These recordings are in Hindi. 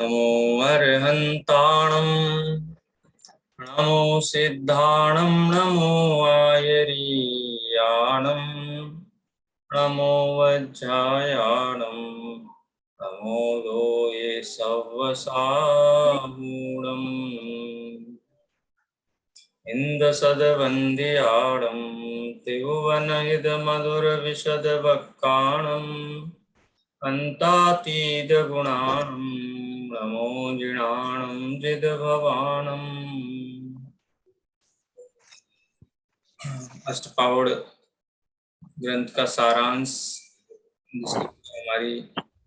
नमो अर्हन्ताणम् नमो सिद्धाणं नमो आयरीयाणं नमो वज्रायाणं नमो लोये सवसामूढम् इन्दसदवन्द्याणं त्रिभुवनहितमधुरविशदवक्काणम् अन्तातीतगुणाणं नमो जिणाणं जिदभवाणम्। अष्टपावड़ ग्रंथ का सारांश, जिसकी हमारी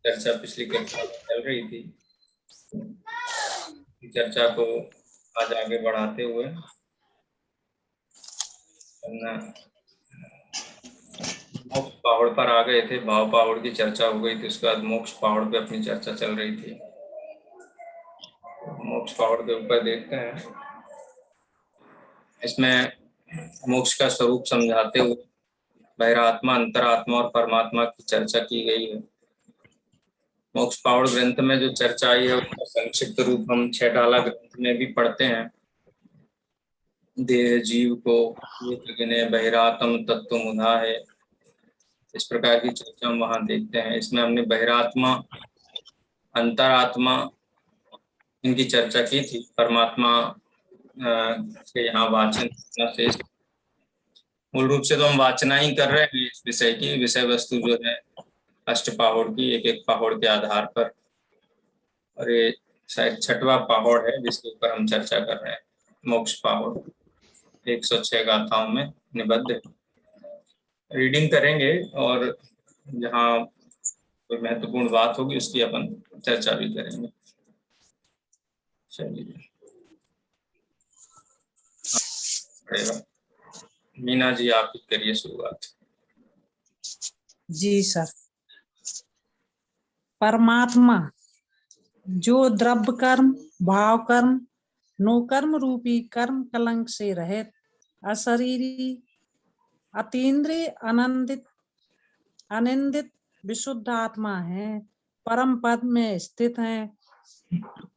चर्चा पिछली कक्षा में चल रही थी, चर्चा को आज आगे बढ़ाते हुए मोक्ष पहाड़ पर आ गए थे। भाव पहाड़ की चर्चा हो गई थी, उसके बाद मोक्ष पहाड़ पे अपनी चर्चा चल रही थी। मोक्ष पहाड़ के ऊपर देखते हैं, इसमें मोक्ष का स्वरूप समझाते हुए बहिरात्मा, अंतरात्मा और परमात्मा की चर्चा की गई है। मोक्ष पहाड़ ग्रंथ में जो चर्चा आई है उसका संक्षिप्त रूप हम छेटाला ग्रंथ में भी पढ़ते हैं। देह जीव को बहिरात्म तत्व मुधा है, इस प्रकार की चर्चा हम वहां देखते हैं। इसमें हमने बहिरात्मा, अंतरात्मा, इनकी चर्चा की थी। परमात्मा से यहाँ वाचन से मूल रूप से तो हम वाचना ही कर रहे हैं इस विषय की। विषय वस्तु जो है अष्ट पहाड़ की, एक एक पहाड़ के आधार पर, और ये शायद छठवां पहाड़ है जिसके ऊपर हम चर्चा कर रहे हैं। मोक्ष पहाड़ 106 गाथाओं में निबद्ध है। रीडिंग करेंगे और जहाँ कोई महत्वपूर्ण बात होगी उसकी अपन चर्चा भी करेंगे। चलिए, मीना जी आप ही करिए शुरुआत। जी सर। परमात्मा जो द्रव्य कर्म, भाव कर्म, नो कर्म रूपी कर्म कलंक से रहित, अशरीरी, अतीन्द्रिय, अनिंदित विशुद्ध आत्मा है, परम पद में स्थित है,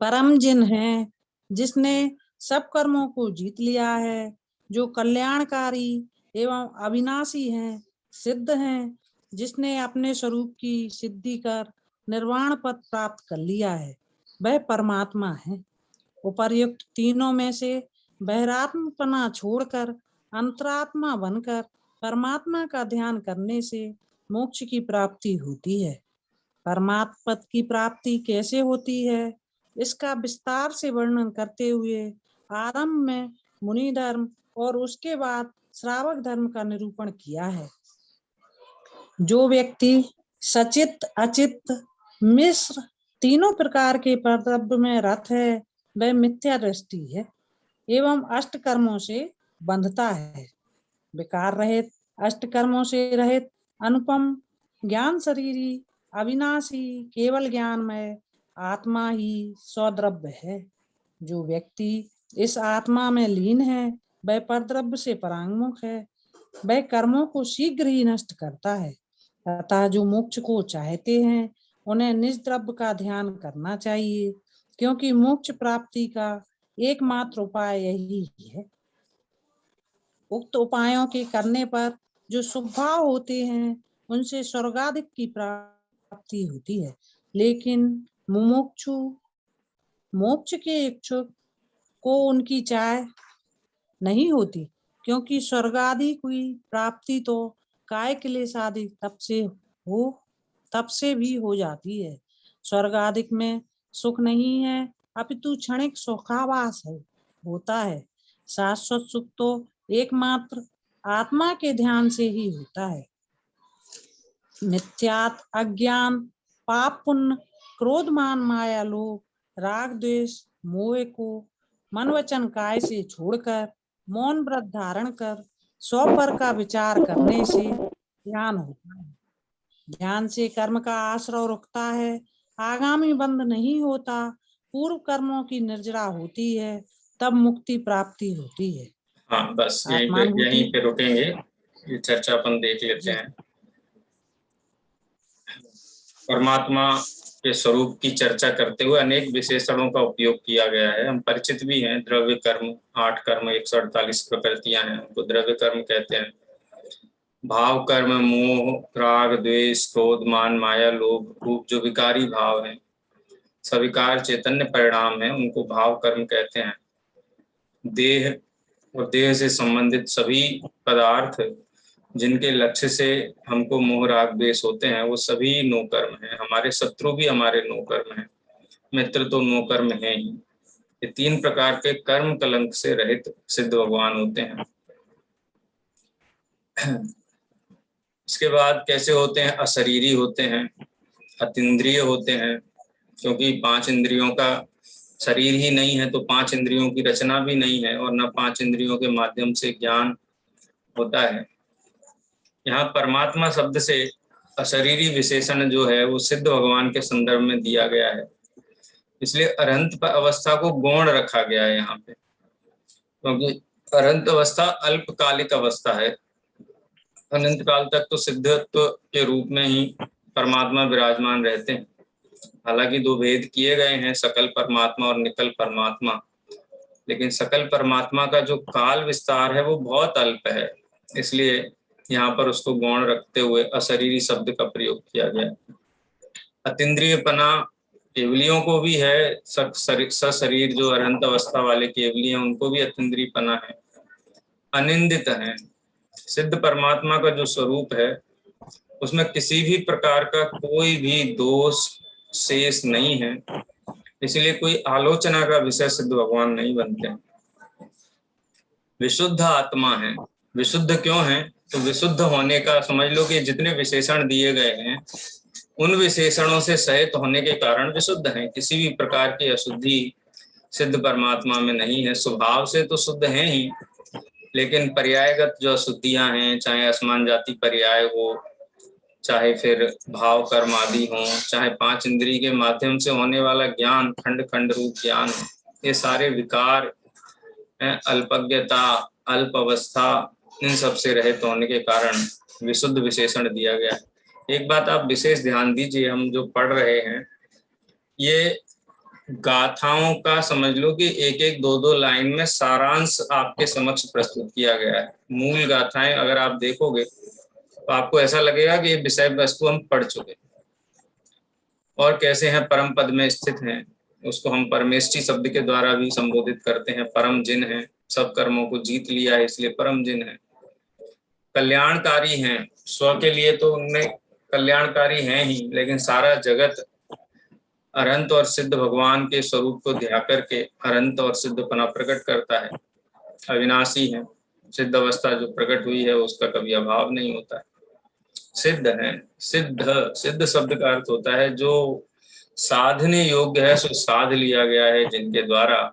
परम जिन है, जिसने सब कर्मों को जीत लिया है, जो कल्याणकारी एवं अविनाशी है, सिद्ध है, जिसने अपने स्वरूप की सिद्धि कर निर्वाण पद प्राप्त कर लिया है, वह परमात्मा है। उपर्युक्त तीनों में से बहिरात्मपना छोड़कर अंतरात्मा बनकर परमात्मा का ध्यान करने से मोक्ष की प्राप्ति होती है। परमात्मा पद की प्राप्ति कैसे होती है, इसका विस्तार से वर्णन करते हुए आरंभ में मुनि धर्म और उसके बाद श्रावक धर्म का निरूपण किया है। जो व्यक्ति सचित, अचित, मिश्र तीनों प्रकार के परद्रव्य में रत है, वह मिथ्या दृष्टि है एवं अष्ट कर्मों से बंधता है। विकार रहित, अष्ट कर्मों से रहित, अनुपम, ज्ञान शरीरी, अविनाशी, केवल ज्ञानमय आत्मा ही स्वद्रव्य है। जो व्यक्ति इस आत्मा में लीन है, वह परद्रव्य से परांगमुख है, वह कर्मों को शीघ्र ही नष्ट करता है। अतः जो मोक्ष को चाहते हैं उन्हें निज द्रव्य का ध्यान करना चाहिए, क्योंकि मोक्ष प्राप्ति का एकमात्र उपाय यही है। उक्त उपायों के करने पर जो स्वभाव होते हैं उनसे स्वर्गादिक की प्राप्ति होती है, लेकिन मुमुक्षु मोक्ष के इच्छुक को उनकी चाह नहीं होती, क्योंकि स्वर्गादि की प्राप्ति तो काय क्लेश आदि तप से भी हो जाती है। स्वर्गादिक में सुख नहीं है, अपितु क्षणिक सुखावास है होता है। शाश्वत सुख तो एकमात्र आत्मा के ध्यान से ही होता है। मिथ्यात, अज्ञान, पाप पुण्य, क्रोध मान माया लोभ, राग द्वेष, मोह को मन वचन काय से छोड़कर मौन व्रत धारण कर स्वपर का विचार करने से ध्यान होता है। ध्यान से कर्म का आश्रय रुकता है, आगामी बंध नहीं होता, पूर्व कर्मों की निर्जरा होती है, तब मुक्ति प्राप्ति होती है। हाँ, बस यहीं पे रुकेंगे, ये चर्चा अपन देख लेते हैं। परमात्मा के स्वरूप की चर्चा करते हुए अनेक विशेषणों का उपयोग किया गया है। हम परिचित भी हैं, द्रव्य कर्म, 8 कर्म, 148 प्रकृतियां हैं, उनको द्रव्य कर्म कहते हैं। भाव कर्म, मोह, राग, द्वेष, क्रोध, मान, माया, लोभ, रूप, जो विकारी भाव हैं, सविकार चैतन्य परिणाम है, उनको भाव कर्म कहते हैं। देह और देह से संबंधित सभी पदार्थ जिनके लक्ष्य से हमको मोह राग द्वेष होते हैं, वो सभी नो कर्म हैं। हमारे शत्रु भी हमारे नो कर्म हैं, मित्र तो नो कर्म है ही। ये 3 प्रकार के कर्म कलंक से रहित सिद्ध भगवान होते हैं। इसके बाद कैसे होते हैं? अशरीरी होते हैं, अतीन्द्रिय होते हैं, क्योंकि 5 इंद्रियों का शरीर ही नहीं है तो 5 इंद्रियों की रचना भी नहीं है, और न 5 इंद्रियों के माध्यम से ज्ञान होता है। यहाँ परमात्मा शब्द से अशरीरी विशेषण जो है वो सिद्ध भगवान के संदर्भ में दिया गया है, इसलिए अरहंत अवस्था को गौण रखा गया है यहाँ पे, क्योंकि अरहंत अवस्था अल्पकालिक अवस्था है। अनंत काल तक तो सिद्धत्व के रूप में ही परमात्मा विराजमान रहते हैं। हालांकि 2 भेद किए गए हैं, सकल परमात्मा और निकल परमात्मा, लेकिन सकल परमात्मा का जो काल विस्तार है वो बहुत अल्प है, इसलिए यहाँ पर उसको गौण रखते हुए अशरीरी शब्द का प्रयोग किया गया। अतीन्द्रियपना केवलियों को भी है, सशरीर जो अरहंत अवस्था वाले केवली हैं उनको भी अतीन्द्रियपना है। अनिंदित है, सिद्ध परमात्मा का जो स्वरूप है उसमें किसी भी प्रकार का कोई भी दोष शेष नहीं है, इसलिए कोई आलोचना का विषय सिद्ध भगवान नहीं बनते। विशुद्ध आत्मा है। विशुद्ध क्यों है? तो विशुद्ध होने का समझ लो कि जितने विशेषण दिए गए हैं उन विशेषणों से सहित होने के कारण विशुद्ध हैं। किसी भी प्रकार की अशुद्धि सिद्ध परमात्मा में नहीं है। स्वभाव से तो शुद्ध हैं ही, लेकिन पर्यायगत जो अशुद्धियां हैं, चाहे असमान जाति पर्याय हो, चाहे फिर भाव कर्म आदि हो, चाहे 5 इंद्रिय के माध्यम से होने वाला ज्ञान, खंड खंड रूप ज्ञान, ये सारे विकार, अल्पज्ञता, अल्प अवस्था, इन सब से रहित होने के कारण विशुद्ध विशेषण दिया गया। एक बात आप विशेष ध्यान दीजिए, हम जो पढ़ रहे हैं ये गाथाओं का समझ लो कि 1-1, 2-2 लाइन में सारांश आपके समक्ष प्रस्तुत किया गया है। मूल गाथाएं अगर आप देखोगे तो आपको ऐसा लगेगा कि ये विषय वस्तु हम पढ़ चुके, और कैसे हैं परम पद में स्थित हैं, उसको हम परमेष्ठी शब्द के द्वारा भी संबोधित करते हैं। परम जिन है, सब कर्मों को जीत लिया है, इसलिए परम जिन है। कल्याणकारी हैं, स्व के लिए तो उनमें कल्याणकारी हैं ही, लेकिन सारा जगत अरहंत और सिद्ध भगवान के स्वरूप को ध्यान करके अरहंत और सिद्धपना प्रकट करता है। अविनाशी है, सिद्ध अवस्था जो प्रकट हुई है उसका कभी अभाव नहीं होता है। सिद्ध है, सिद्ध शब्द का अर्थ होता है जो साधने योग्य है, सो साध लिया गया है, जिनके द्वारा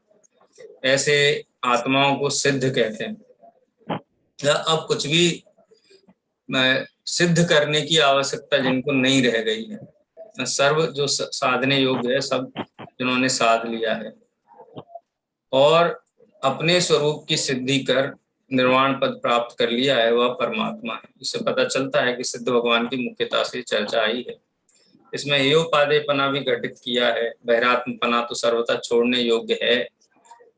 ऐसे आत्माओं को सिद्ध कहते हैं। अब कुछ भी सिद्ध करने की आवश्यकता जिनको नहीं रह गई है। सर्व जो साधने योग्य है सब जिन्होंने साध लिया है और अपने स्वरूप की सिद्धि कर निर्वाण पद प्राप्त कर लिया है, वह परमात्मा है। इससे पता चलता है कि सिद्ध भगवान की मुख्यता से चर्चा आई है। इसमें हेयोपादेयपना भी घटित किया है। बहिरात्मपना तो सर्वथा छोड़ने योग्य है।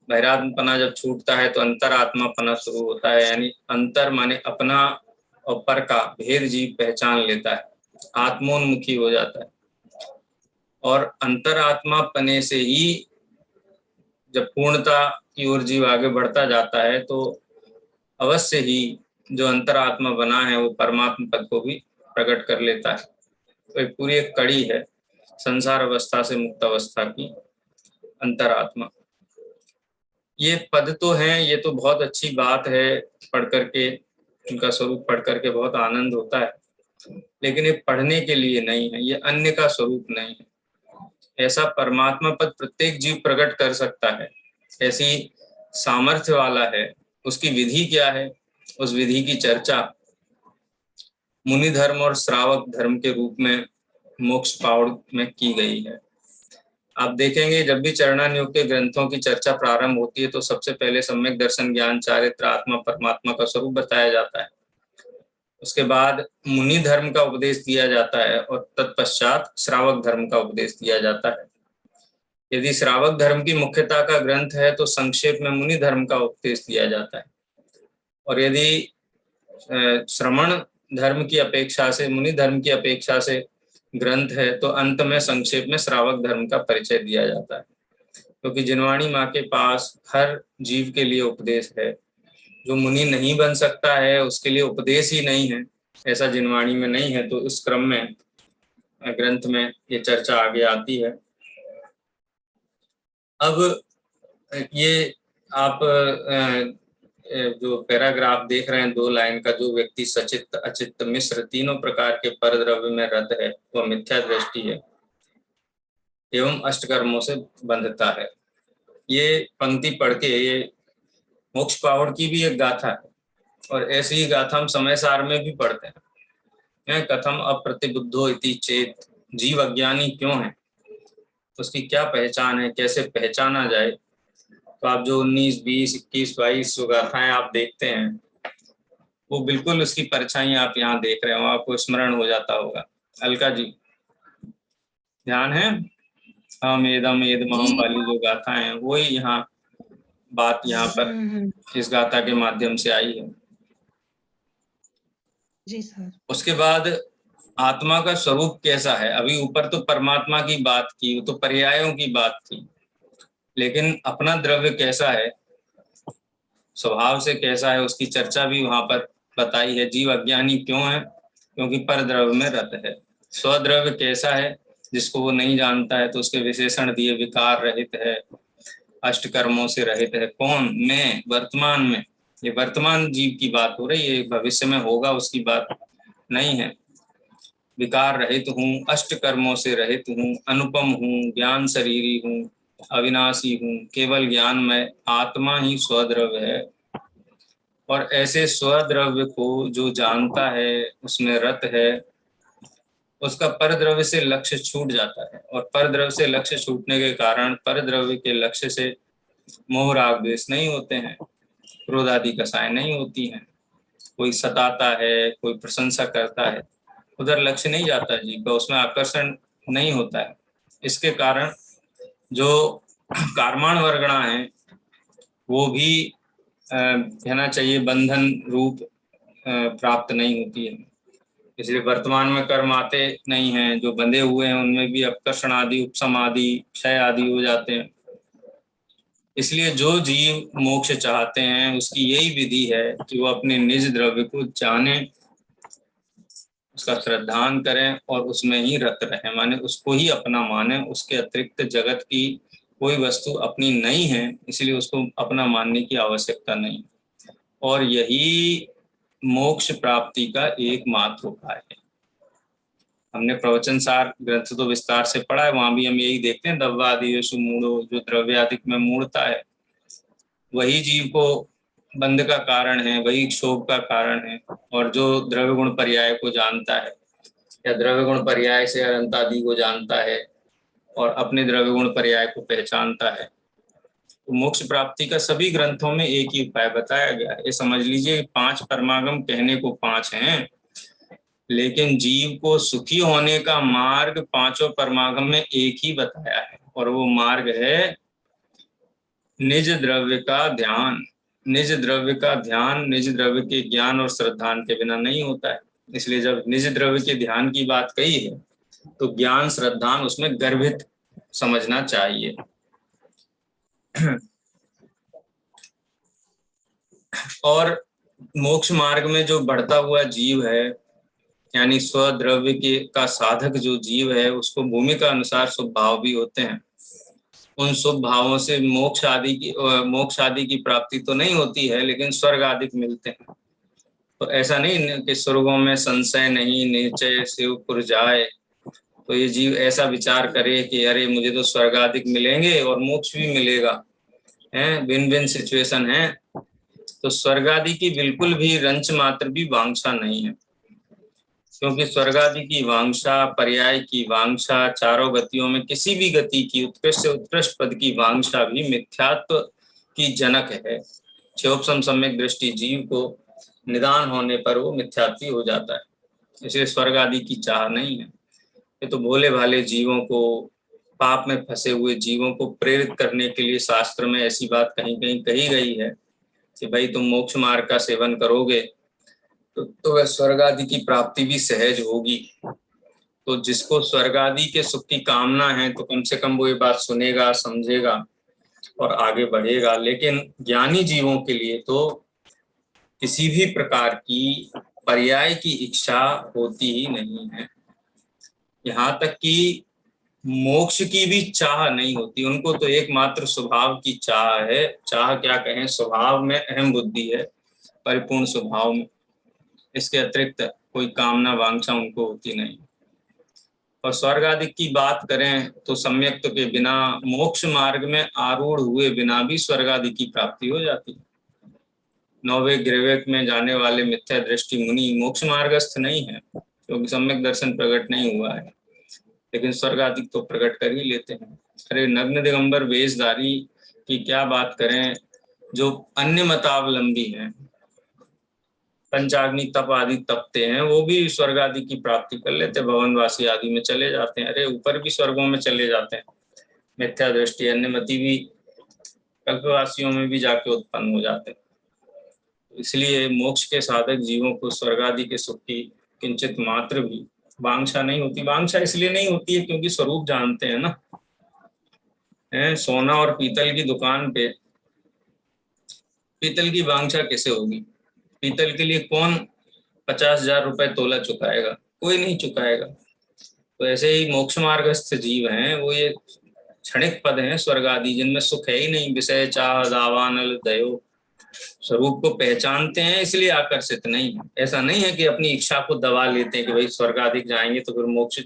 बहिरात्मपना जब छूटता है तो अंतरात्मापना शुरू होता है, यानी अंतर माने अपना और पर का भेद जीव पहचान लेता है, आत्मोन्मुखी हो जाता है। और अंतरात्मापने से ही जब पूर्णता की ओर जीव आगे बढ़ता जाता है तो अवश्य ही जो अंतरात्मा बना है वो परमात्मा पद को भी प्रकट कर लेता है। तो एक पूरी एक कड़ी है संसार अवस्था से मुक्त अवस्था की, अंतरात्मा। ये पद तो हैं, ये तो बहुत अच्छी बात है, पढ़ करके उनका स्वरूप पढ़ करके बहुत आनंद होता है, लेकिन ये पढ़ने के लिए नहीं है, ये अन्य का स्वरूप नहीं है। ऐसा परमात्मा पद प्रत्येक जीव प्रकट कर सकता है, ऐसी सामर्थ्य वाला है। उसकी विधि क्या है, उस विधि की चर्चा मुनि धर्म और श्रावक धर्म के रूप में मोक्ष पावड़ में की गई है। आप देखेंगे जब भी चरणानुयोग के ग्रंथों की चर्चा प्रारंभ होती है तो सबसे पहले सम्यक दर्शन, ज्ञान, चारित्र, आत्मा, परमात्मा का स्वरूप बताया जाता है। उसके बाद मुनि धर्म का उपदेश दिया जाता है और तत्पश्चात श्रावक धर्म का उपदेश दिया जाता है। यदि श्रावक धर्म की मुख्यता का ग्रंथ है तो संक्षेप में मुनि धर्म का उपदेश दिया जाता है, और यदि श्रमण धर्म की अपेक्षा से, मुनि धर्म की अपेक्षा से ग्रंथ है तो अंत में संक्षेप में श्रावक धर्म का परिचय दिया जाता है। क्योंकि जिनवाणी माँ के पास हर जीव के लिए उपदेश है। जो मुनि नहीं बन सकता है उसके लिए उपदेश ही नहीं है, ऐसा जिनवाणी में नहीं है। तो इस क्रम में ग्रंथ में ये चर्चा आगे आती है। अब ये आप जो पैराग्राफ देख रहे हैं 2 लाइन का, जो व्यक्ति सचित्त अचित्त मिश्र तीनों प्रकार के परद्रव्य में रत है वह मिथ्या दृष्टि है एवं अष्टकर्मों से बंधता है। ये पंक्ति पढ़ के ये मोक्ष पावड़ की भी एक गाथा है, और ऐसी ही गाथा हम समय सार में भी पढ़ते हैं। कथम अप्रतिबुद्धो इति चेत, जीव अज्ञानी क्यों है, उसकी क्या पहचान है, कैसे पहचाना जाए। तो आप जो 19, 20, 21, 22 जो गाथाएं आप देखते हैं वो बिल्कुल उसकी परछाई आप यहाँ देख रहे हो, आपको स्मरण हो जाता होगा। अलका जी ध्यान है? हम एदम एदमहम वाली जो गाथाएं हैं वही यहाँ बात यहाँ पर इस गाथा के माध्यम से आई है। जी सर। उसके बाद आत्मा का स्वरूप कैसा है। अभी ऊपर तो परमात्मा की बात की, तो पर्यायों की बात थी, लेकिन अपना द्रव्य कैसा है, स्वभाव से कैसा है, उसकी चर्चा भी वहां पर बताई है। जीव अज्ञानी क्यों है, क्योंकि पर द्रव्य में रत है। स्वद्रव्य कैसा है, जिसको वो नहीं जानता है, तो उसके विशेषण दिए, विकार रहित है, अष्टकर्मों से रहित है। कौन? मैं, वर्तमान में। ये वर्तमान जीव की बात हो रही है, भविष्य में होगा उसकी बात नहीं है। विकार रहित हूँ, अष्टकर्मों से रहित हूँ, अनुपम हूँ, ज्ञान शरीरी हूँ, अविनाशी हूँ, केवल ज्ञान में आत्मा ही स्वद्रव्य है। और ऐसे स्वद्रव्य को जो जानता है, उसमें रत है, उसका परद्रव्य से लक्ष्य छूट जाता है। और परद्रव्य से लक्ष्य छूटने के कारण परद्रव्य के लक्ष्य से मोह राग द्वेष नहीं होते हैं, क्रोध आदि कसाएं नहीं होती हैं, कोई सताता है, कोई प्रशंसा करता है, उधर लक्ष्य नहीं जाता जीव का, उसमें आकर्षण नहीं होता है। इसके कारण जो कर्माण वर्गणा है वो भी कहना चाहिए बंधन रूप प्राप्त नहीं होती है। इसलिए वर्तमान में कर्म आते नहीं हैं, जो बंधे हुए हैं उनमें भी अपकर्षण आदि, उपशम आदि, क्षय आदि हो जाते हैं। इसलिए जो जीव मोक्ष चाहते हैं उसकी यही विधि है कि वो अपने निज द्रव्य को जाने, उसका श्रद्धान करें और उसमें ही रत रहें, माने उसको ही अपना माने। उसके अतिरिक्त जगत की कोई वस्तु अपनी नहीं है, इसलिए उसको अपना मानने की आवश्यकता नहीं। और यही मोक्ष प्राप्ति का एकमात्र उपाय है। हमने प्रवचन सार ग्रंथ तो विस्तार से पढ़ा है, वहां भी हम यही देखते हैं, दव्वादिषु मूढ़ो, जो द्रव्यादिक में मूढ़ता है वही जीव को बंध का कारण है, वही क्षोभ का कारण है। और जो द्रव्य गुण पर्याय को जानता है या द्रव्य गुण पर्याय से अनंत आदि को जानता है और अपने द्रव्य गुण पर्याय को पहचानता है, तो मोक्ष प्राप्ति का सभी ग्रंथों में एक ही उपाय बताया गया है। ये समझ लीजिए 5 परमागम कहने को 5 हैं, लेकिन जीव को सुखी होने का मार्ग 5 परमागम में एक ही बताया है, और वो मार्ग है निज द्रव्य का ध्यान। निज द्रव्य का ध्यान निज द्रव्य के ज्ञान और श्रद्धान के बिना नहीं होता है। इसलिए जब निज द्रव्य के ध्यान की बात कही है तो ज्ञान श्रद्धान उसमें गर्भित समझना चाहिए। और मोक्ष मार्ग में जो बढ़ता हुआ जीव है, यानी स्वद्रव्य के का साधक जो जीव है, उसको भूमि का अनुसार शुभ भाव भी होते हैं। उन शुभ भावों से मोक्ष आदि की प्राप्ति तो नहीं होती है, लेकिन स्वर्ग आदि मिलते हैं। तो ऐसा नहीं कि स्वर्गों में संशय नहीं, निश्चय शिवपुर जाए, तो ये जीव ऐसा विचार करे कि अरे मुझे तो स्वर्ग आदि मिलेंगे और मोक्ष भी मिलेगा, है विन विन सिचुएशन है। तो स्वर्ग आदि की बिल्कुल भी रंच मात्र भी वांछा नहीं है, क्योंकि स्वर्ग आदि की वांछा, पर्याय की वांछा, चारों गतियों में किसी भी गति की उत्कृष्ट से उत्कृष्ट पद की वांछा भी मिथ्यात्व की जनक है। क्षोभसम सम्यक दृष्टि जीव को निदान होने पर वो मिथ्यात्व हो जाता है। इसलिए स्वर्ग आदि की चाह नहीं है। ये तो भोले भाले जीवों को, पाप में फंसे हुए जीवों को प्रेरित करने के लिए शास्त्र में ऐसी बात कहीं कहीं कही गई है कि भाई तुम मोक्ष मार्ग का सेवन करोगे तो वह स्वर्ग आदि की प्राप्ति भी सहज होगी। तो जिसको स्वर्ग आदि के सुख की कामना है तो कम से कम वो ये बात सुनेगा, समझेगा और आगे बढ़ेगा। लेकिन ज्ञानी जीवों के लिए तो किसी भी प्रकार की पर्याय की इच्छा होती ही नहीं है। यहाँ तक कि मोक्ष की भी चाह नहीं होती उनको, तो एकमात्र स्वभाव की चाह है। चाह क्या कहें, स्वभाव में अहम बुद्धि है, परिपूर्ण स्वभाव में। इसके अतिरिक्त कोई कामना वांछा उनको होती नहीं। और स्वर्ग आदि की बात करें तो सम्यक्त के बिना, मोक्ष मार्ग में आरूढ़ हुए बिना भी स्वर्ग आदि की प्राप्ति हो जाती है। नौवे ग्रहवेक में जाने वाले मिथ्या दृष्टि मुनि मोक्ष मार्गस्थ नहीं है, क्योंकि सम्यक दर्शन प्रकट नहीं हुआ है, लेकिन स्वर्ग आदि तो प्रकट कर ही लेते हैं। अरे नग्न दिगंबर वेशधारी की क्या बात करें, जो अन्य मतावलंबी हैं, पंचाग्नि तप आदि तपते हैं, वो भी स्वर्ग आदि की प्राप्ति कर लेते, भवनवासी आदि में चले जाते हैं। अरे ऊपर भी स्वर्गों में चले जाते हैं। मिथ्या दृष्टि अन्यमति भी कल्पवासियों में भी जाके उत्पन्न हो जाते हैं। इसलिए मोक्ष के साधक जीवों को स्वर्ग आदि के सुख की किंचित मात्र भी वांछा नहीं होती। वांछा इसलिए नहीं होती है क्योंकि स्वरूप जानते हैं ना। सोना और पीतल की दुकान पे पीतल की वांछा कैसे होगी? पीतल के लिए कौन 50,000 रुपए तोला चुकाएगा? कोई नहीं चुकाएगा। तो ऐसे ही मोक्ष मार्गस्थ जीव हैं, वो ये क्षणिक पद हैं स्वर्ग आदि, जिनमें सुख है ही नहीं। विषय चाह दावानल दयो, स्वरूप को पहचानते हैं इसलिए आकर्षित नहीं है। ऐसा नहीं है कि अपनी इच्छा को दबा लेते हैं कि भाई स्वर्ग आदि जाएंगे तो फिर मोक्ष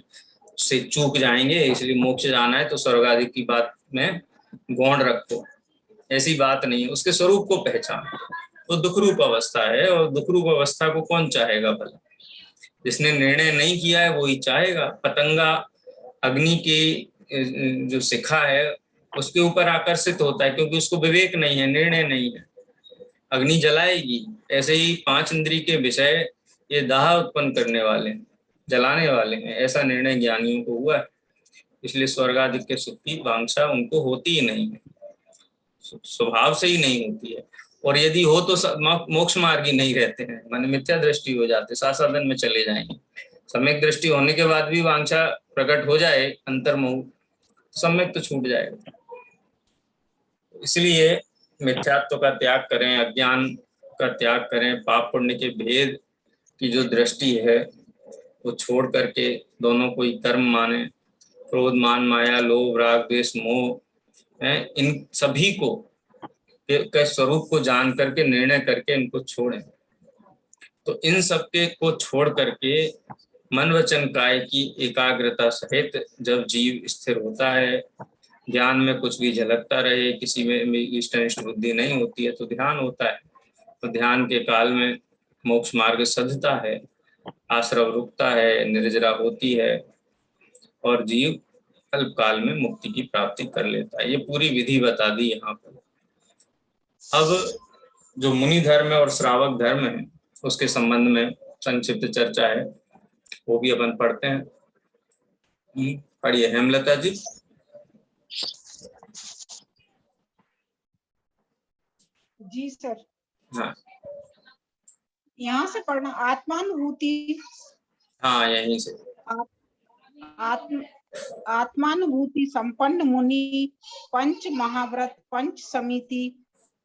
से चूक जाएंगे, इसलिए मोक्ष जाना है तो स्वर्ग आदि की बात में गौण रखो। ऐसी बात नहीं है। उसके स्वरूप को पहचान, तो दुख रूप अवस्था है, और दुख रूप अवस्था को कौन चाहेगा भला? जिसने निर्णय नहीं किया है वो ही चाहेगा। पतंगा अग्नि की जो शिखा है उसके ऊपर आकर्षित होता है, क्योंकि उसको विवेक नहीं है, निर्णय नहीं है। अग्नि जलाएगी। ऐसे ही 5 इंद्रिय के विषय ये दाह उत्पन्न करने वाले, जलाने वाले हैं, ऐसा निर्णय ज्ञानियों को हुआ है। इसलिए स्वर्ग आदि के सुख की वांछा उनको होती ही नहीं है, स्वभाव से ही नहीं होती है। और यदि हो तो मोक्ष मार्ग ही नहीं रहते हैं, माने मिथ्या दृष्टि हो जाते, साधन में चले जाएंगे। सम्यक दृष्टि होने के बाद भी वांछा प्रकट हो जाए अंतर्मुख, सम्यक तो छूट जाएगा। इसलिए मिथ्यात्व का त्याग करें, अज्ञान का त्याग करें, पाप पुण्य के भेद की जो दृष्टि है वो छोड़ करके दोनों को ही कर्म माने। क्रोध मान माया लोभ राग द्वेष मोह है, इन सभी को के स्वरूप को जान करके निर्णय करके इनको छोड़ें। तो इन सबके को छोड़ करके मन वचन काय की एकाग्रता सहित जब जीव स्थिर होता है, ज्ञान में कुछ भी झलकता रहे, किसी में इष्ट अनिष्ट बुद्धि नहीं होती है, तो ध्यान होता है। तो ध्यान के काल में मोक्ष मार्ग सधता है, आश्रव रुकता है, निर्जरा होती है और जीव अल्पकाल में मुक्ति की प्राप्ति कर लेता है। ये पूरी विधि बता दी यहाँ पर। अब जो मुनि धर्म और श्रावक धर्म है उसके संबंध में संक्षिप्त चर्चा है, वो भी अपन पढ़ते हैं। पढ़िए हेमलता जी। जी सर। हाँ, यहाँ से पढ़ना। आत्मानुभूति। हाँ यहीं से। आत्मानुभूति संपन्न मुनि पंच महाव्रत, पंच समिति,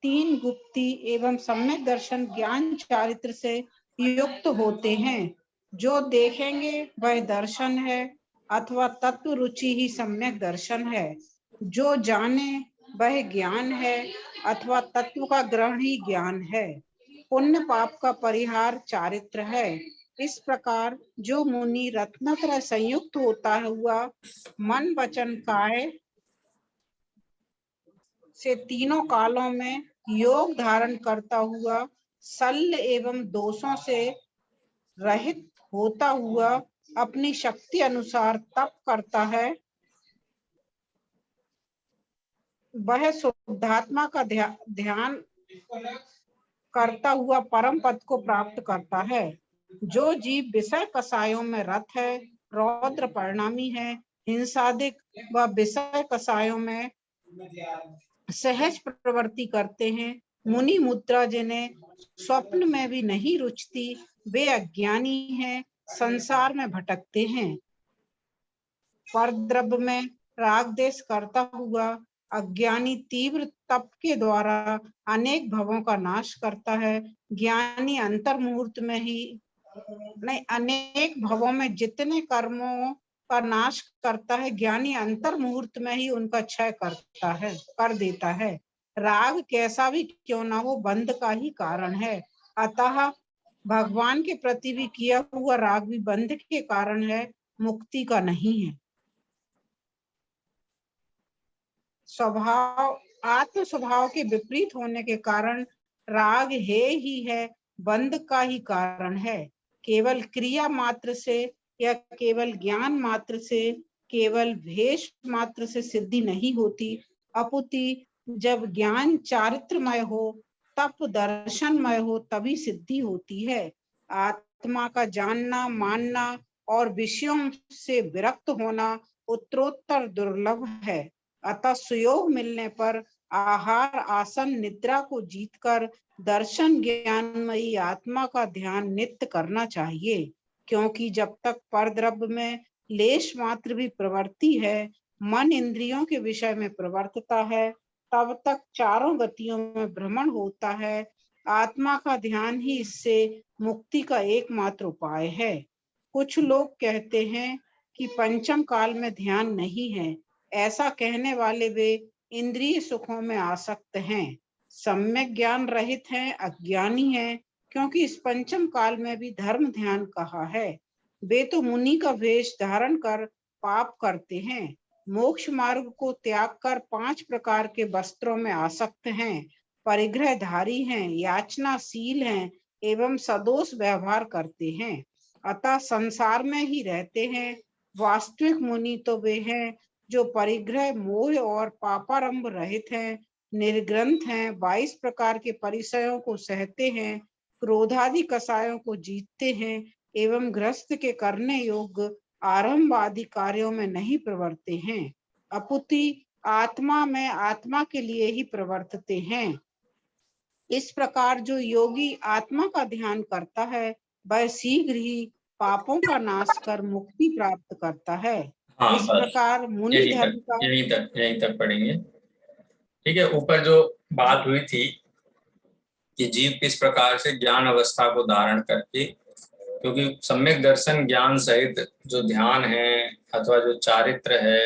3 गुप्ती एवं सम्यक दर्शन ज्ञान चारित्र से युक्त होते हैं। जो देखेंगे वह दर्शन है, अथवा तत्व रुचि ही सम्यक दर्शन है। जो जाने वह ज्ञान है, अथवा तत्व का ग्रहण ही ज्ञान है। पुण्य पाप का परिहार चारित्र है। इस प्रकार जो मुनि रत्नत्रय संयुक्त होता हुआ मन वचन काय से तीनों कालों में योग धारण करता हुआ शल्य एवं दोषों से रहित होता हुआ अपनी शक्ति अनुसार तप करता है, वह शुद्धात्मा का ध्यान करता हुआ परम पद को प्राप्त करता है। जो जीव विषय कसायों में रत है, रौद्र परिणामी है, हिंसादिक व विषय कसायों में सहज प्रवृत्ति करते हैं, मुनि मुद्रा जिन्हें स्वप्न में भी नहीं रुचती, वे अज्ञानी हैं, संसार में भटकते हैं। परद्रव्य में राग देश करता हुआ अज्ञानी तीव्र तप के द्वारा अनेक भवों का नाश करता है। ज्ञानी अंतर मुहूर्त में ही नहीं, अनेक भवों में जितने कर्मों का नाश करता है, ज्ञानी अंतर मुहूर्त में ही उनका क्षय करता है, कर देता है। राग कैसा भी क्यों ना हो, बंध का ही कारण है। अतः भगवान के प्रति भी किया हुआ राग भी बंध के कारण है, मुक्ति का नहीं है। स्वभाव आत्म स्वभाव के विपरीत होने के कारण राग है बंध का ही कारण है। केवल क्रिया मात्र से या केवल ज्ञान मात्र से, केवल भेष मात्र से सिद्धि नहीं होती, अपुति जब ज्ञान चारित्रमय हो, तप दर्शनमय हो, तभी सिद्धि होती है। आत्मा का जानना, मानना और विषयों से विरक्त होना उत्तरोत्तर दुर्लभ है। अतः सुयोग मिलने पर आहार, आसन, निद्रा को जीतकर दर्शन ज्ञानमयी आत्मा का ध्यान नित्य करना चाहिए, क्योंकि जब तक परद्रव्य में लेश मात्र भी प्रवृत्ति है, मन इंद्रियों के विषय में प्रवर्तता है, तब तक चारों गतियों में भ्रमण होता है। आत्मा का ध्यान ही इससे मुक्ति का एकमात्र उपाय है। कुछ लोग कहते हैं कि पंचम काल में ध्यान नहीं है। ऐसा कहने वाले वे इंद्रिय सुखों में आसक्त हैं, सम्यक ज्ञान रहित हैं, अज्ञानी हैं, क्योंकि इस पंचम काल में भी धर्म ध्यान कहा है। वे तो मुनि का वेश धारण कर पाप करते हैं, मोक्ष मार्ग को त्याग कर 5 प्रकार के वस्त्रों में आसक्त हैं, परिग्रहधारी हैं, याचनाशील हैं एवं सदोष व्यवहार करते हैं, अतः संसार में ही रहते हैं। वास्तविक मुनि तो वे हैं जो परिग्रह, मोह और पापारंभ रहित हैं, निर्ग्रंथ हैं, 22 प्रकार के परिचयों को सहते हैं, क्रोधादि कसायों को जीतते हैं एवं गृहस्थ के करने योग्य आरंभ आदि कार्यों में नहीं प्रवर्तते हैं, अपुति आत्मा में आत्मा के लिए ही प्रवर्तते हैं। इस प्रकार जो योगी आत्मा का ध्यान करता है, वह शीघ्र ही पापों का नाश कर मुक्ति प्राप्त करता है। हाँ, इस प्रकार मुनि धर्म का यहीं तक पढ़ेंगे। ठीक है। ऊपर जो बात हुई थी कि जीव किस प्रकार से ज्ञान अवस्था को धारण करके, क्योंकि सम्यक दर्शन ज्ञान सहित जो ध्यान है अथवा जो चारित्र है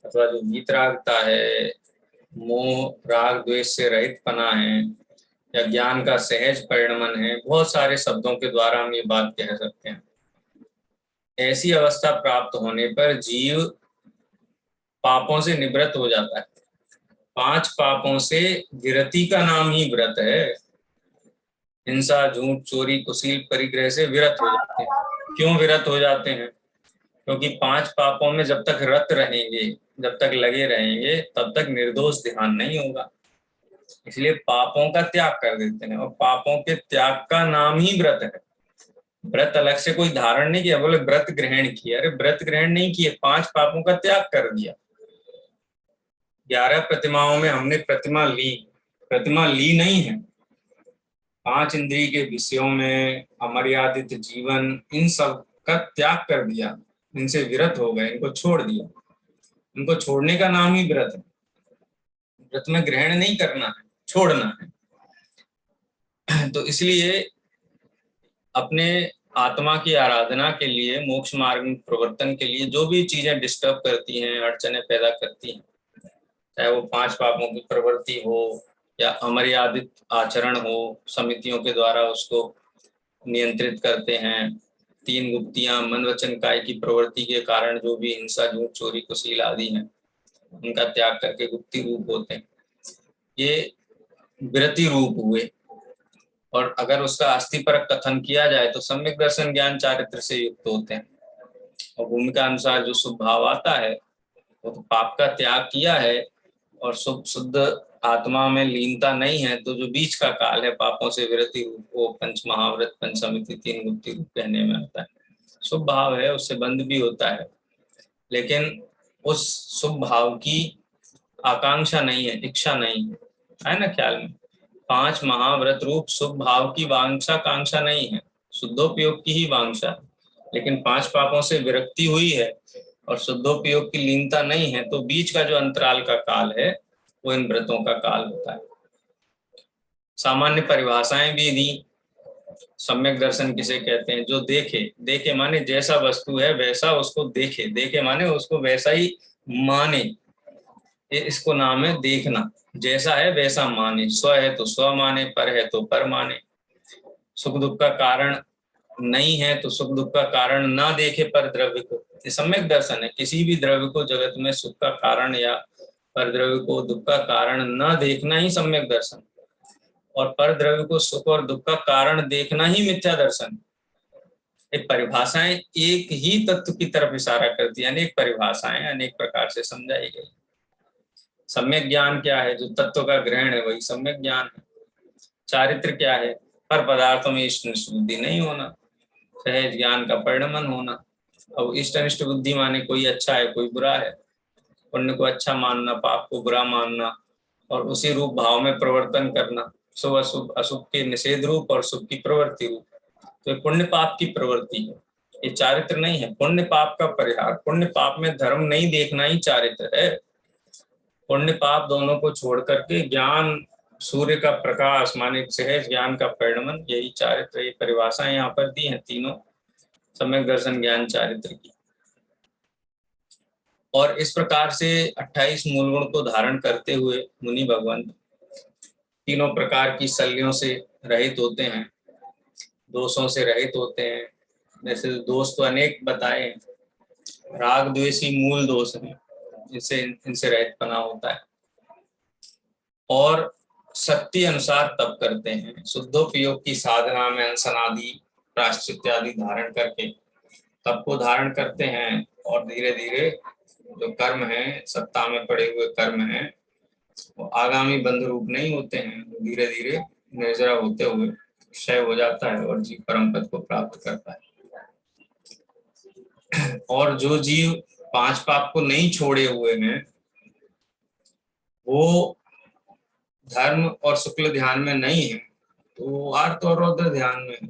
अथवा जो वीतरागता है, मोह राग द्वेष से रहित पना है या ज्ञान का सहज परिणमन है, बहुत सारे शब्दों के द्वारा हम ये बात कह सकते हैं। ऐसी अवस्था प्राप्त होने पर जीव पापों से निवृत्त हो जाता है। 5 पापों से विरति का नाम ही व्रत है। हिंसा, झूठ, चोरी, कुशील, परिग्रह से विरत हो जाते हैं। क्यों विरत हो जाते हैं? क्योंकि 5 पापों में जब तक रत रहेंगे, जब तक लगे रहेंगे, तब तक निर्दोष ध्यान नहीं होगा। इसलिए पापों का त्याग कर देते हैं, और पापों के त्याग का नाम ही व्रत है। व्रत अलग से कोई धारण नहीं किया, बोले व्रत ग्रहण किया, अरे व्रत ग्रहण नहीं किए, 5 पापों का त्याग कर दिया। 11 प्रतिमाओं में हमने प्रतिमा ली नहीं है। 5 इंद्रिय के विषयों में अमर्यादित जीवन, इन सब का त्याग कर दिया, इनसे विरत हो गए, इनको छोड़ दिया। इनको छोड़ने का नाम ही व्रत है। व्रत में ग्रहण नहीं करना है, छोड़ना है। तो इसलिए अपने आत्मा की आराधना के लिए, मोक्ष मार्ग में प्रवर्तन के लिए जो भी चीजें डिस्टर्ब करती हैं, अड़चने पैदा करती हैं, चाहे वो 5 पापों की प्रवृत्ति हो या अमर्यादित आचरण हो, समितियों के द्वारा उसको नियंत्रित करते हैं। 3 गुप्तियां, मन वचन काय की प्रवृत्ति के कारण जो भी हिंसा, झूठ, चोरी, कुशील आदि हैं, उनका त्याग करके गुप्ति रूप होते हैं। ये विरति रूप हुए। और अगर उसका अस्थिपरक कथन किया जाए तो सम्यक दर्शन ज्ञान चारित्र से युक्त होते हैं। और भूमिका अनुसार जो शुभ भाव आता है वो तो पाप का त्याग किया है और शुद्ध आत्मा में लीनता नहीं है तो जो बीच का काल है पापों से विरति रूप, वो पंच महाव्रत, पंच समिति, तीन गुप्ति रूप कहने में आता है। शुभ भाव है, उससे बंध भी होता है, लेकिन उस शुभ भाव की आकांक्षा नहीं है, इच्छा नहीं है ना ख्याल में। पांच महाव्रत रूप शुभ भाव की वांछा कांक्षा नहीं है, शुद्धोपयोग की ही वांछा, लेकिन पांच पापों से विरक्ति हुई है और शुद्धोपयोग की लीनता नहीं है, तो बीच का जो अंतराल का काल है वो इन व्रतों का काल होता है। सामान्य परिभाषाएं भी दी। सम्यक दर्शन किसे कहते हैं? जो देखे, देखे माने जैसा वस्तु है वैसा उसको देखे, देखे माने उसको वैसा ही माने, ये इसको नाम है देखना। जैसा है वैसा माने, स्व है तो स्व माने, पर है तो पर माने। सुख दुख का कारण नहीं है तो सुख दुख का कारण ना देखे पर द्रव्य को, ये सम्यक दर्शन है। किसी भी द्रव्य को जगत में सुख का कारण या पर द्रव्य को दुख का कारण न देखना ही सम्यक दर्शन, और पर द्रव्य को सुख और दुख का कारण देखना ही मिथ्या दर्शन। ये परिभाषाएं एक ही तत्व की तरफ इशारा करती है, अनेक परिभाषाएं अनेक प्रकार से समझाई गई। सम्यक ज्ञान क्या है? जो तत्व का ग्रहण है वही सम्यक ज्ञान है। चारित्र क्या है? पर पदार्थों में इष्ट निष्ठ बुद्धि नहीं होना, सहज ज्ञान का परिणमन होना। अब इष्ट अनिष्ट बुद्धि माने कोई अच्छा है कोई बुरा है, पुण्य को अच्छा मानना, पाप को बुरा मानना, और उसी रूप भाव में प्रवर्तन करना। शुभ अशुभ, अशुभ के निषेध रूप और शुभ की प्रवृत्ति रूप, तो पुण्य पाप की प्रवृत्ति है, ये चारित्र नहीं है। पुण्य पाप का परिहार, पुण्य पाप में धर्म नहीं देखना ही चारित्र है। पुण्य पाप दोनों को छोड़ करके ज्ञान, सूर्य का प्रकाश माने सहज ज्ञान का परिणमन, यही चारित्र। ये परिभाषाएं यहाँ पर दी हैं तीनों सम्यक दर्शन ज्ञान चारित्र की। और इस प्रकार से 28 मूल गुण को धारण करते हुए मुनि भगवान तीनों प्रकार की शल्यों से रहित होते हैं, दोषों से रहित होते हैं। जैसे दोष तो अनेक बताए, राग द्वेषी मूल दोष हैं, इनसे रहित बना होता है। और शक्ति अनुसार तप करते हैं, शुद्धोपयोग की साधना में अनशन आदि प्रायश्चित आदि धारण करके तप को धारण करते हैं। और धीरे धीरे जो कर्म है, सत्ता में पड़े हुए कर्म हैं, वो आगामी बंध रूप नहीं होते हैं, धीरे धीरे निर्जरा होते हुए क्षय हो जाता है और जीव परम पद को प्राप्त करता है। और जो जीव पांच पाप को नहीं छोड़े हुए हैं वो धर्म और शुक्ल ध्यान में नहीं है, तो आर्त और रौद्र ध्यान में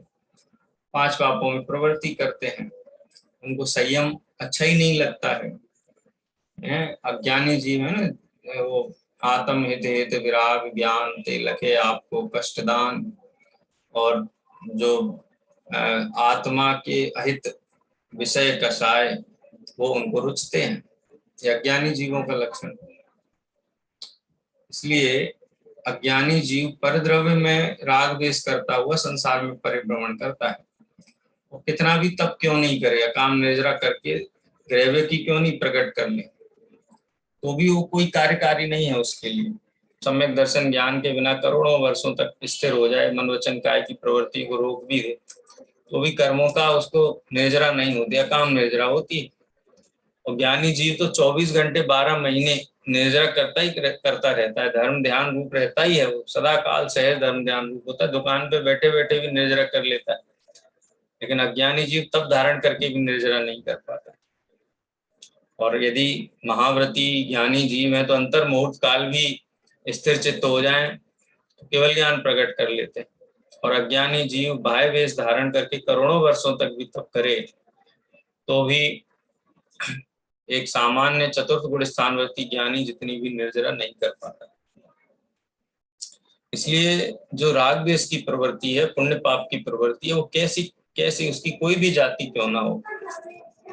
पांच पापों में प्रवृत्ति करते हैं, उनको संयम अच्छा ही नहीं लगता है। अज्ञानी जीव है ना, वो आत्म हित हित विराग ज्ञान ते लखे आपको कष्टदान, और जो आत्मा के अहित विषय कषाय वो उनको रुचते हैं, ये अज्ञानी जीवों का लक्षण। इसलिए अज्ञानी जीव परद्रव्य में राग द्वेष करता हुआ संसार में परिभ्रमण करता है। वो कितना भी तप क्यों नहीं करे, काम निर्जरा करके ग्रहव्य की क्यों नहीं प्रकट कर ले, तो भी वो कोई कार्यकारी नहीं है उसके लिए। सम्यक दर्शन ज्ञान के बिना करोड़ों वर्षों तक स्थिर हो जाए, मन वचन काय की प्रवृत्ति को रोक भी दे, तो भी कर्मों का उसको निर्जरा नहीं होती, अकाम निर्जरा होती। और ज्ञानी जीव तो 24 घंटे 12 महीने निर्जरा करता रहता है, धर्म ध्यान रूप रहता ही है, वो सदा काल सहज धर्म ध्यान रूप होता है। दुकान पे बैठे बैठे भी निर्जरा कर लेता है, लेकिन अज्ञानी जीव तब धारण करके भी निर्जरा नहीं कर पाता। और यदि महाव्रती ज्ञानी जीव है तो अंतर मुहूर्त काल भी स्थिर चित्त हो जाए तो केवल ज्ञान प्रकट कर लेते हैं। और अज्ञानी जीव बाह्य वेश धारण करके करोड़ों वर्षों तक भी तप करे तो भी एक सामान्य चतुर्थ गुण स्थानवर्ती ज्ञानी जितनी भी निर्जरा नहीं कर पाता। इसलिए जो राग द्वेष की प्रवृत्ति है, पुण्य पाप की प्रवृत्ति है, वो कैसी उसकी कोई भी जाति क्यों ना हो,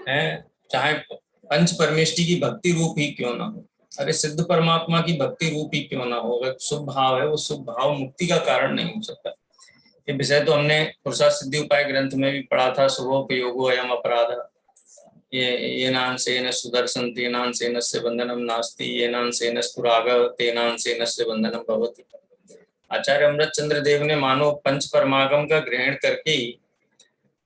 है चाहे पंच परमेष्टि की भक्ति रूप ही क्यों ना हो, अरे सिद्ध परमात्मा की भक्ति रूप ही क्यों ना हो, अगर शुभ भाव है वो शुभ भाव मुक्ति का कारण नहीं हो सकता। ये विषय तो हमने पुरुषार्थ सिद्धि उपाय ग्रंथ में भी पढ़ा था। शुभोपयोगो अयम अपराध, ये नांसेन सुदर्शन तेनांसेन से बंधनम नास्ति, ये नांसेन स्तुराग तेनांसेन से बंधनम भवति। आचार्य अमृत चंद्र देव ने मानो पंच परमागम का ग्रहण करके ही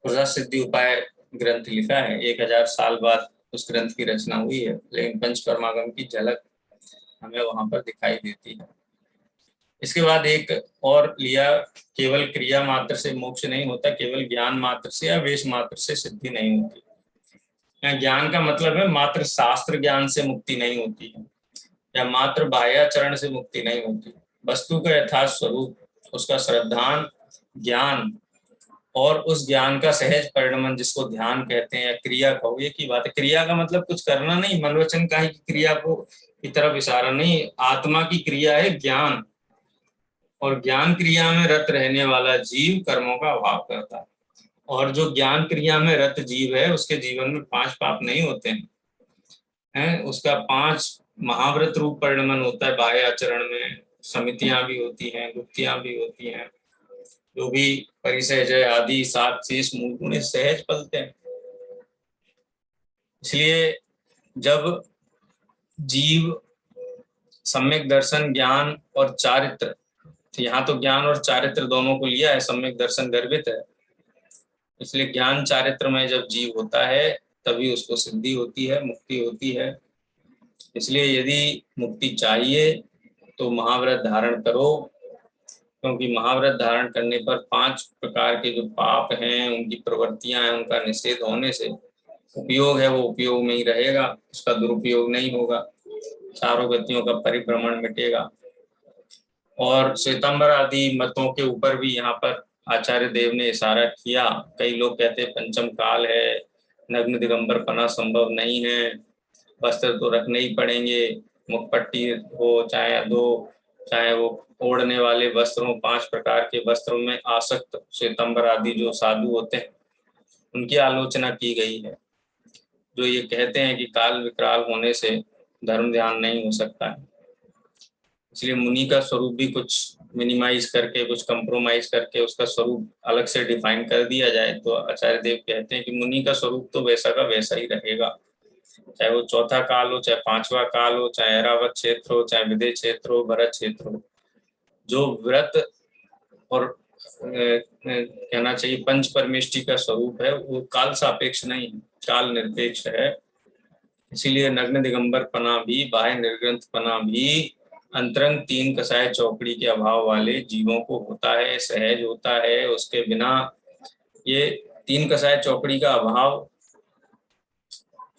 पुरुषार्थ सिद्धि उपाय ग्रंथ लिखा है। 1000 साल बाद उस ग्रंथ की रचना हुई है, लेकिन पंच परमागम की झलक हमें वहां पर दिखाई देती है। इसके बाद एक और लिया, केवल क्रिया मात्र से मोक्ष नहीं होता, केवल ज्ञान मात्र से या वेश मात्र से सिद्धि नहीं होती। यहाँ ज्ञान का मतलब है मात्र शास्त्र ज्ञान से मुक्ति नहीं होती है, या मात्र बाह्याचरण से मुक्ति नहीं होती। वस्तु का यथार्थ स्वरूप, उसका श्रद्धान ज्ञान और उस ज्ञान का सहज परिणमन, जिसको ध्यान कहते हैं या क्रिया कहो, ये की बात है। क्रिया का मतलब कुछ करना नहीं, मन वचन का ही क्रिया को की तरफ इशारा नहीं, आत्मा की क्रिया है ज्ञान, और ज्ञान क्रिया में रत रहने वाला जीव कर्मों का अभाव करता है। और जो ज्ञान क्रिया में रत जीव है उसके जीवन में 5 पाप नहीं होते हैं, उसका 5 महाव्रत रूप परिणमन होता है। बाह्य आचरण में समितियां भी होती हैं, गुप्तियां भी होती हैं, जो भी परिसहजय आदि 7 शेष मूल गुण सहज पलते हैं। इसलिए जब जीव सम्यक दर्शन, ज्ञान और चारित्र, यहाँ तो ज्ञान और चारित्र दोनों को लिया है, सम्यक दर्शन गर्भित है, इसलिए ज्ञान चारित्र में जब जीव होता है तभी उसको सिद्धि होती है, मुक्ति होती है। इसलिए यदि मुक्ति चाहिए तो महाव्रत धारण करो, क्योंकि महाव्रत धारण करने पर 5 प्रकार के जो पाप हैं, उनकी प्रवृत्तियां हैं, उनका निषेध होने से उपयोग है वो उपयोग में ही रहेगा, उसका दुरुपयोग नहीं होगा, चारों गतियों का परिभ्रमण मिटेगा। और श्वेतांबर आदि मतों के ऊपर भी यहाँ पर आचार्य देव ने इशारा किया। कई लोग कहते हैं पंचम काल है, नग्न दिगंबर पना संभव नहीं है, वस्त्र तो रखने ही पड़ेंगे, मुखपट्टी हो चाहे दो, चाहे वो ओढ़ने वाले वस्त्रों, 5 प्रकार के वस्त्रों में आसक्त श्वेतांबर आदि जो साधु होते हैं उनकी आलोचना की गई है, जो ये कहते हैं कि काल विकराल होने से धर्म ध्यान नहीं हो सकता है। इसलिए मुनि का स्वरूप भी कुछ मिनिमाइज करके, कुछ कंप्रोमाइज करके उसका स्वरूप अलग से डिफाइन कर दिया जाए तो आचार्य देव कहते हैं कि मुनि का स्वरूप तो वैसा का वैसा ही रहेगा, चाहे वो चौथा काल हो, चाहे 5वां काल हो, चाहे ऐरावत क्षेत्र हो, चाहे विदेह क्षेत्र हो, भरत क्षेत्र हो। जो व्रत और कहना चाहिए पंच परमेष्टि का स्वरूप है वो काल सापेक्ष नहीं, काल निरपेक्ष है। इसीलिए नग्न दिगंबर पना भी, बाह्य निर्ग्रंथ पना भी अंतरंग 3 कसाय चौकड़ी के अभाव वाले जीवों को होता है, सहज होता है। उसके बिना ये 3 कसाय चौकड़ी का अभाव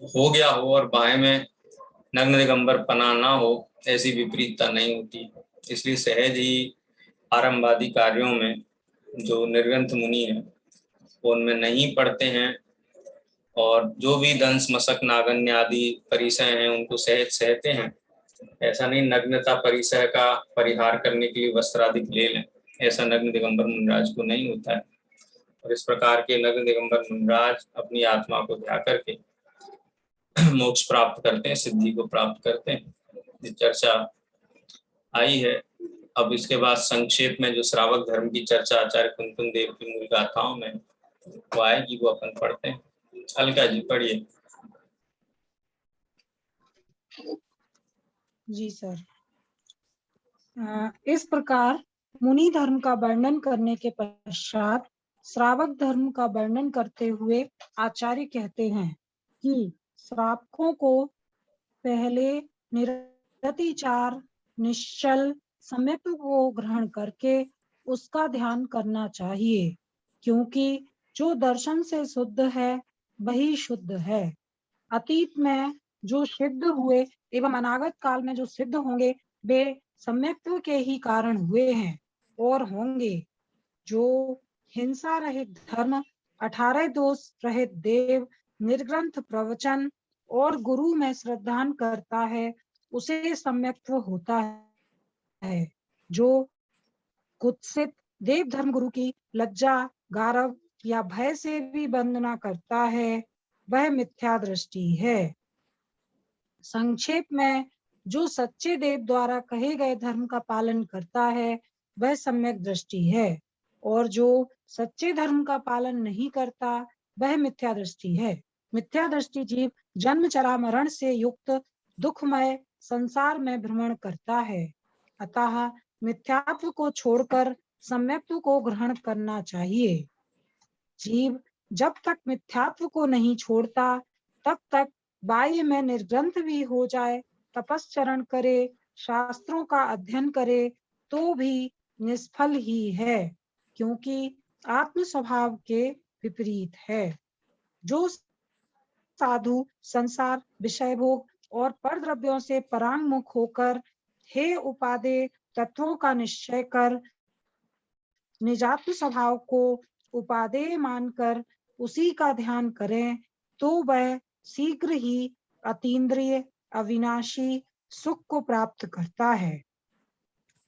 हो गया हो और बाह्य में नग्न दिगंबर पना ना हो, ऐसी विपरीतता नहीं होती। इसलिए सहज ही आरंभादि कार्यों में जो निर्ग्रंथ मुनि हैं उनमें नहीं पढ़ते हैं, और जो भी दंश मशक नागन्य आदि परिसय हैं उनको सहज सहते हैं। ऐसा नहीं नग्नता परिसय का परिहार करने के लिए वस्त्र आदि ले लें, ऐसा नग्न दिगंबर मुनिराज को नहीं होता है। और इस प्रकार के नग्न दिगंबर मुनिराज अपनी आत्मा को ध्या करके मोक्ष प्राप्त करते हैं, सिद्धि को प्राप्त करते हैं। ये चर्चा आई है। अब इसके बाद संक्षेप में जो श्रावक धर्म की चर्चा आचार्य कुंतन देव की मूल गाथाओं में वो आएगी, वो अपन पढ़ते हैं। अलका जी पढ़िए। जी सर। इस प्रकार मुनि धर्म का वर्णन करने के पश्चात श्रावक धर्म का वर्णन करते हुए आचार्य कहते हैं कि श्रावकों को पहले निरतिचार, निश्चल, सम्यक को ग्रहण करके उसका ध्यान करना चाहिए, क्योंकि जो दर्शन से शुद्ध है वही शुद्ध है। अतीत में जो सिद्ध हुए एवं अनागत काल में जो सिद्ध होंगे वे सम्यक्त्व के ही कारण हुए हैं और होंगे। जो हिंसा रहित धर्म, 18 दोष रहित देव, निर्ग्रंथ प्रवचन और गुरु में श्रद्धान करता है उसे सम्यक्त्व होता है। जो कुत्सित देव धर्म गुरु की लज्जा, गारव या भय से भी वंदना करता है वह मिथ्या दृष्टि है। संक्षेप में जो सच्चे देव द्वारा कहे गए धर्म का पालन करता है वह सम्यक दृष्टि है, और जो सच्चे धर्म का पालन नहीं करता वह मिथ्या दृष्टि है। मिथ्या दृष्टि जीव जन्म चरा मरण से युक्त दुखमय संसार में भ्रमण करता है। अतः मिथ्यात्व को छोड़कर सम्यक्त्व को ग्रहण करना चाहिए। जीव जब तक मिथ्यात्व को नहीं छोड़ता तब तक बाह्य में निर्ग्रंथ भी हो जाए, तपस्चरण करे, शास्त्रों का अध्ययन करे तो भी निष्फल ही है, क्योंकि आत्म स्वभाव के विपरीत है। जो साधु संसार, विषय भोग और परद्रव्यों से परांगमुख होकर हे उपादेय तत्वों का निश्चय कर निजात्म स्वभाव को उपादेय मानकर उसी का ध्यान करें, तो वह शीघ्र ही अतीन्द्रिय अविनाशी सुख को प्राप्त करता है।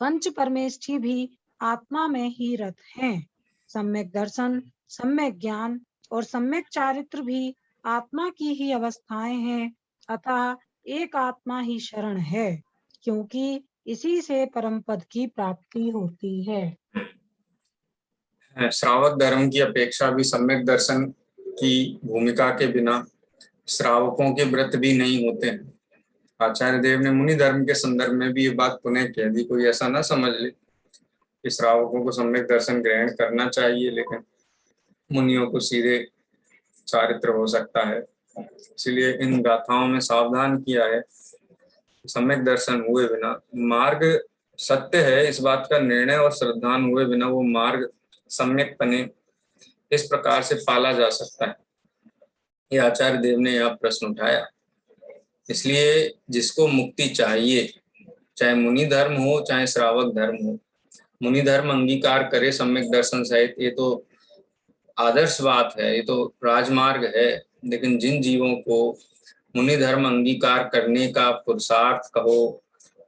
पंच परमेष्ठी भी आत्मा में ही रत हैं। सम्यक दर्शन, सम्यक ज्ञान और सम्यक चारित्र भी आत्मा की ही अवस्थाएं हैं, अतः एक आत्मा ही शरण है, क्योंकि इसी से परम पद की प्राप्ति होती है। श्रावक धर्म की अपेक्षा भी सम्यक दर्शन की भूमिका के बिना श्रावकों के व्रत भी नहीं होते हैं। आचार्य देव ने मुनि धर्म के संदर्भ में भी ये बात पुनः कह दी। कोई ऐसा ना समझ ले कि श्रावकों को सम्यक दर्शन ग्रहण करना चाहिए, लेकिन मुनियों को सीधे चारित्र हो सकता है। इसलिए इन गाथाओं में सावधान किया है, सम्यक दर्शन हुए बिना मार्ग सत्य है, इस बात का निर्णय और श्रद्धान हुए बिना वो मार्ग सम्यक पने इस प्रकार से पाला जा सकता है। ये आचार्य देव ने यह प्रश्न उठाया। इसलिए जिसको मुक्ति चाहिए, चाहे मुनि धर्म हो चाहे श्रावक धर्म हो, मुनि धर्म अंगीकार करे सम्यक दर्शन सहित, ये तो आदर्श बात है, ये तो राजमार्ग है। लेकिन जिन जीवों को मुनि धर्म अंगीकार करने का पुरुषार्थ कहो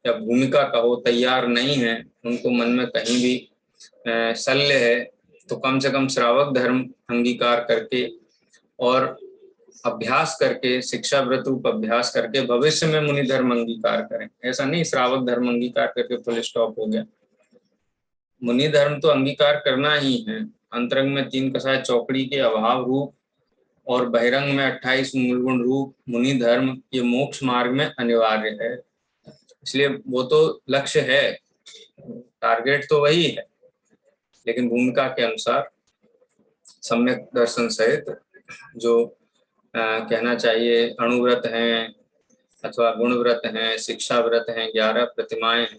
या भूमिका कहो तैयार नहीं है, उनको मन में कहीं भी शल्य है, तो कम से कम श्रावक धर्म अंगीकार करके और अभ्यास करके, शिक्षा व्रत रूप अभ्यास करके भविष्य में मुनि धर्म अंगीकार करें। ऐसा नहीं श्रावक धर्म अंगीकार करके फुल स्टॉप हो गया। मुनि धर्म तो अंगीकार करना ही है। अंतरंग में 3 कसाय चौकड़ी के अभाव रूप और बहिरंग में 28 मूलगुण रूप मुनि धर्म ये मोक्ष मार्ग में अनिवार्य है। इसलिए वो तो लक्ष्य है, टारगेट तो वही है, लेकिन भूमिका के अनुसार सम्यक दर्शन सहित जो कहना चाहिए अणुव्रत हैं अथवा गुणव्रत हैं, शिक्षा व्रत हैं, 11 प्रतिमाएं हैं,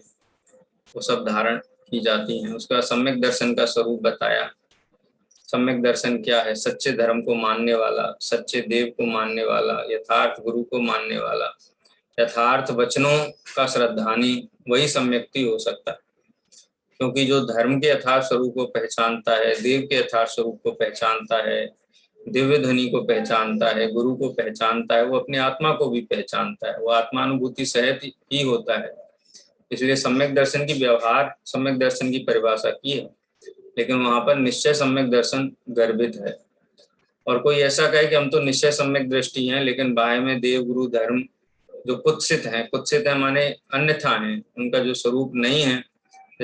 वो सब धारण की जाती हैं। उसका सम्यक दर्शन का स्वरूप बताया। सम्यक दर्शन क्या है? सच्चे धर्म को मानने वाला, सच्चे देव को मानने वाला, यथार्थ गुरु को मानने वाला, यथार्थ वचनों का श्रद्धानी, वही सम्यक्ति हो सकता है। क्योंकि जो धर्म के यथार्थ स्वरूप को पहचानता है, देव के यथार्थ स्वरूप को पहचानता है, दिव्य ध्वनि को पहचानता है, गुरु को पहचानता है, वो अपनी आत्मा को भी पहचानता है, वो आत्मानुभूति सहित ही होता है। इसलिए सम्यक दर्शन की व्यवहार सम्यक दर्शन की परिभाषा की है, लेकिन वहां पर निश्चय सम्यक दर्शन गर्भित है। और कोई ऐसा कहे कि हम तो निश्चय सम्यक दृष्टि हैं, लेकिन बाह्य में देव गुरु धर्म जो कुत्सित है माने अन्यथा है, उनका जो स्वरूप नहीं है,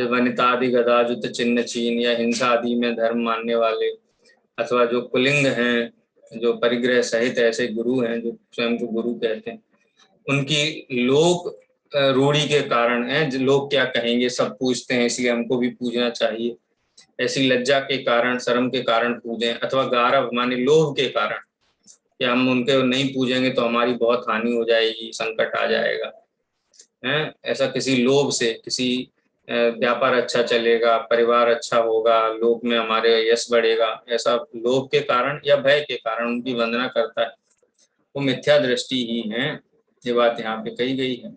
वनिता आदि गदा जुत चिन्ह चीन या हिंसा आदि में धर्म मानने वाले, अथवा जो कुलिंग हैं, जो परिग्रह सहित ऐसे गुरु हैं जो स्वयं को गुरु कहते हैं, उनकी लोक रूढ़ी के कारण है, लोग क्या कहेंगे सब पूछते हैं इसलिए हमको भी पूजना चाहिए, ऐसी लज्जा के कारण, शर्म के कारण पूजें, अथवा गारव माने लोभ के कारण कि हम उनके नहीं पूजेंगे तो हमारी बहुत हानि हो जाएगी, संकट आ जाएगा, हैं? ऐसा किसी लोभ से, किसी व्यापार अच्छा चलेगा, परिवार अच्छा होगा, लोक में हमारे यश बढ़ेगा, ऐसा लोभ के कारण या भय के कारण उनकी वंदना करता है, वो मिथ्या दृष्टि ही है। ये बात यहाँ पे कही गई है।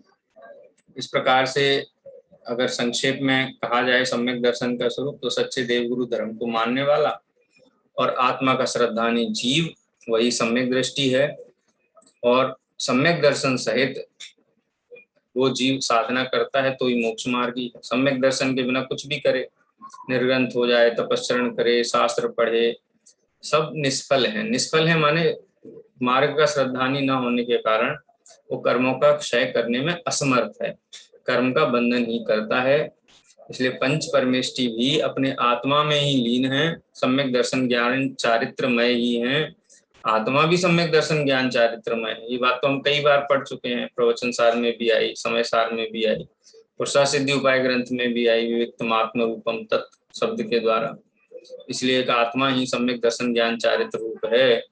इस प्रकार से अगर संक्षेप में कहा जाए सम्यक दर्शन का स्वरूप, तो सच्चे देवगुरु धर्म को मानने वाला और आत्मा का श्रद्धानी जीव, वही सम्यक दृष्टि है। और सम्यक दर्शन सहित वो जीव साधना करता है तो ही मोक्ष मार्गी है। सम्यक दर्शन के बिना कुछ भी करे, निर्ग्रंथ हो जाए, तपस्चरण करे, शास्त्र पढ़े, सब निष्फल है। निष्फल है माने मार्ग का श्रद्धानी न होने के कारण वो कर्मों का क्षय करने में असमर्थ है, कर्म का बंधन ही करता है। इसलिए पंच परमेष्टि भी अपने आत्मा में ही लीन है, सम्यक दर्शन ज्ञान चारित्रमय ही है। आत्मा भी सम्यक दर्शन ज्ञान चारित्रमय है। ये बात तो हम कई बार पढ़ चुके हैं, प्रवचन सार में भी आई, समय सार में भी आई, पुरुषा सिद्धि उपाय ग्रंथ में भी आई, विविक्तम आत्म रूपम तत् शब्द के द्वारा। इसलिए एक आत्मा ही सम्यक दर्शन ज्ञान चारित्र रूप है।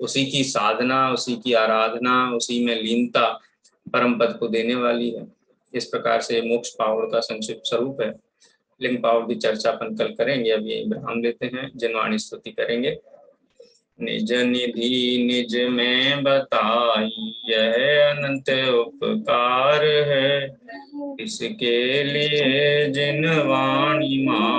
उसी की साधना, उसी की आराधना, उसी में लीनता परम पद को देने वाली है। इस प्रकार से मोक्ष पावड़ का संक्षिप्त स्वरूप है। लिंग पावर की चर्चा अपन कल करेंगे। अभी विराम लेते हैं, जिनवाणी स्तुति करेंगे। निज निधि निज में बताई, यह अनंत उपकार है, इसके लिए जिनवाणी मा